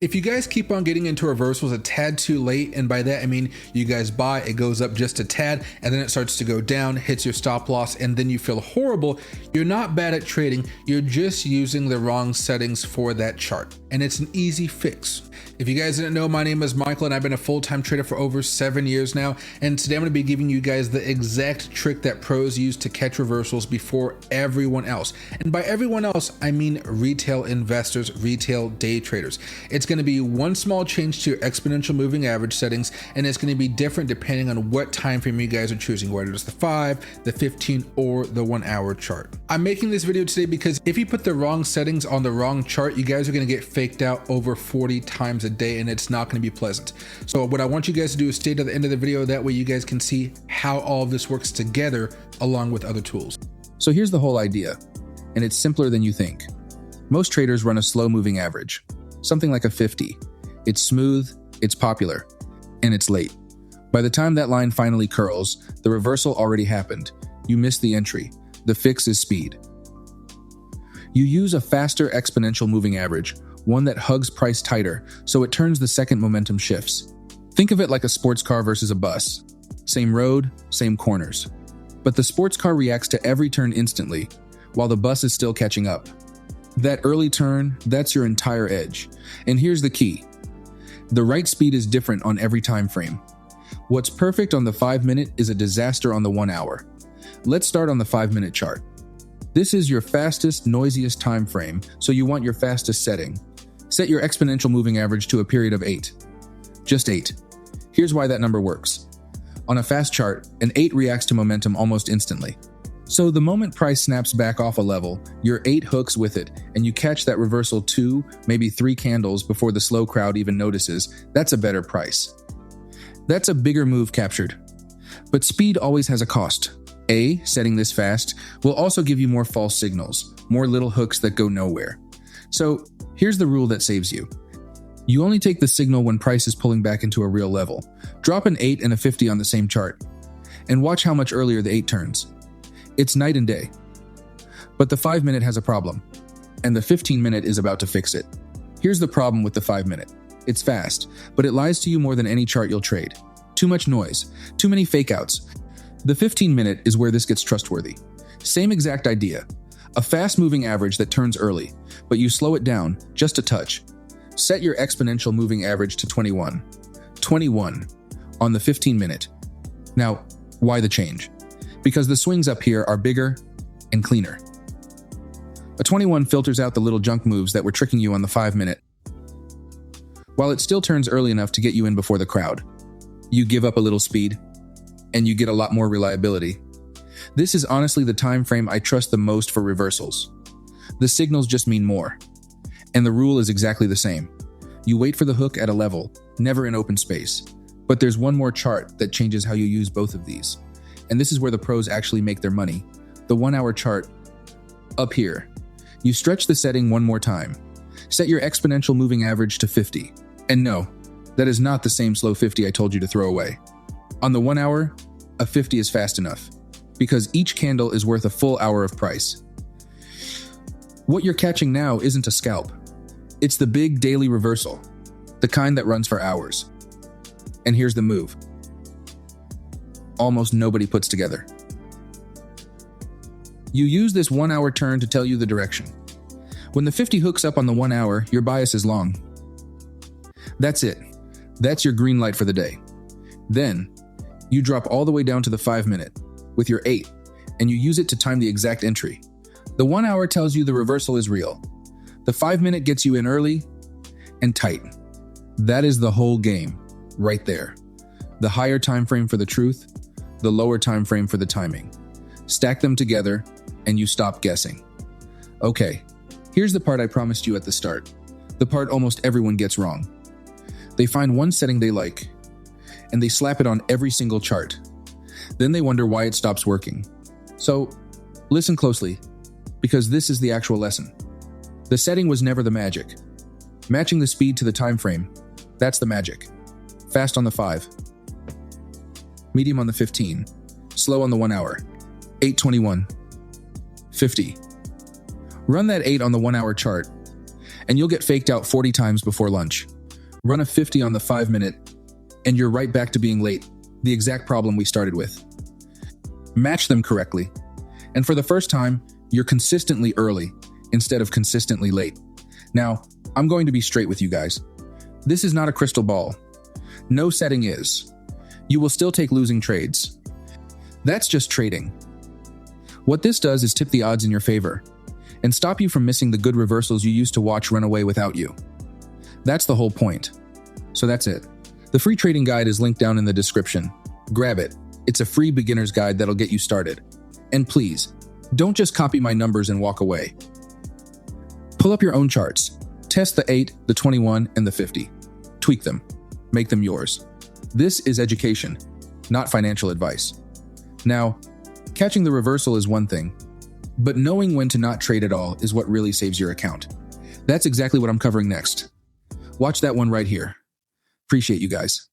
If you guys keep on getting into reversals a tad too late, and by that I mean you guys buy, it goes up just a tad, and then it starts to go down, hits your stop loss, and then you feel horrible, you're not bad at trading, you're just using the wrong settings for that chart. And it's an easy fix. If you guys didn't know, my name is Michael and I've been a full-time trader for over 7 years now, and today I'm going to be giving you guys the exact trick that pros use to catch reversals before everyone else. And by everyone else, I mean retail investors, retail day traders. It's going to be one small change to your exponential moving average settings, and it's going to be different depending on what time frame you guys are choosing, whether it's the 5, the 15, or the 1 hour chart. I'm making this video today because if you put the wrong settings on the wrong chart, you guys are going to get faked out over 40 times a day, and it's not going to be pleasant. So what I want you guys to do is stay to the end of the video. That way you guys can see how all of this works together along with other tools. So here's the whole idea, and it's simpler than you think. Most traders run a slow moving average, something like a 50. It's smooth, it's popular, and it's late. By the time that line finally curls, the reversal already happened. You missed the entry. The fix is speed. You use a faster exponential moving average, one that hugs price tighter, so it turns the second momentum shifts. Think of it like a sports car versus a bus. Same road, same corners. But the sports car reacts to every turn instantly, while the bus is still catching up. That early turn, that's your entire edge. And here's the key. The right speed is different on every time frame. What's perfect on the 5-minute is a disaster on the 1 hour. Let's start on the 5-minute chart. This is your fastest, noisiest time frame, so you want your fastest setting. Set your exponential moving average to a period of 8. Just 8. Here's why that number works. On a fast chart, an 8 reacts to momentum almost instantly. So the moment price snaps back off a level, your 8 hooks with it, and you catch that reversal 2, maybe 3 candles before the slow crowd even notices. That's a better price. That's a bigger move captured. But speed always has a cost. Setting this fast will also give you more false signals, more little hooks that go nowhere. So here's the rule that saves you. You only take the signal when price is pulling back into a real level. Drop an 8 and a 50 on the same chart, and watch how much earlier the 8 turns. It's night and day. But the 5-minute has a problem, and the 15-minute is about to fix it. Here's the problem with the 5-minute. It's fast, but it lies to you more than any chart you'll trade. Too much noise, too many fakeouts. The 15-minute is where this gets trustworthy. Same exact idea. A fast-moving average that turns early, but you slow it down just a touch. Set your exponential moving average to 21. 21 on the 15-minute. Now, why the change? Because the swings up here are bigger and cleaner. A 21 filters out the little junk moves that were tricking you on the 5-minute. While it still turns early enough to get you in before the crowd, you give up a little speed, and you get a lot more reliability. This is honestly the time frame I trust the most for reversals. The signals just mean more. And the rule is exactly the same. You wait for the hook at a level, never in open space. But there's one more chart that changes how you use both of these. And this is where the pros actually make their money. The 1 hour chart. Up here. You stretch the setting one more time. Set your exponential moving average to 50. And no, that is not the same slow 50 I told you to throw away. On the 1 hour, a 50 is fast enough, because each candle is worth a full hour of price. What you're catching now isn't a scalp. It's the big daily reversal, the kind that runs for hours. And here's the move. Almost nobody puts together. You use this 1 hour turn to tell you the direction. When the 50 hooks up on the 1 hour, your bias is long. That's it. That's your green light for the day. Then, you drop all the way down to the 5-minute with your 8, and you use it to time the exact entry. The 1 hour tells you the reversal is real. The 5-minute gets you in early and tight. That is the whole game, right there. The higher time frame for the truth, the lower time frame for the timing. Stack them together, and you stop guessing. Okay, here's the part I promised you at the start. The part almost everyone gets wrong. They find one setting they like, and they slap it on every single chart. Then they wonder why it stops working. So, listen closely, because this is the actual lesson. The setting was never the magic. Matching the speed to the time frame, that's the magic. Fast on the 5. Medium on the 15. Slow on the 1 hour. 8:21. 50. Run that 8 on the 1 hour chart, and you'll get faked out 40 times before lunch. Run a 50 on the 5-minute, and you're right back to being late, the exact problem we started with. Match them correctly, and for the first time, you're consistently early instead of consistently late. Now, I'm going to be straight with you guys. This is not a crystal ball. No setting is. You will still take losing trades. That's just trading. What this does is tip the odds in your favor and stop you from missing the good reversals you used to watch run away without you. That's the whole point. So that's it. The free trading guide is linked down in the description. Grab it. It's a free beginner's guide that'll get you started. And please, don't just copy my numbers and walk away. Pull up your own charts. Test the 8, the 21, and the 50. Tweak them. Make them yours. This is education, not financial advice. Now, catching the reversal is one thing, but knowing when to not trade at all is what really saves your account. That's exactly what I'm covering next. Watch that one right here. Appreciate you guys.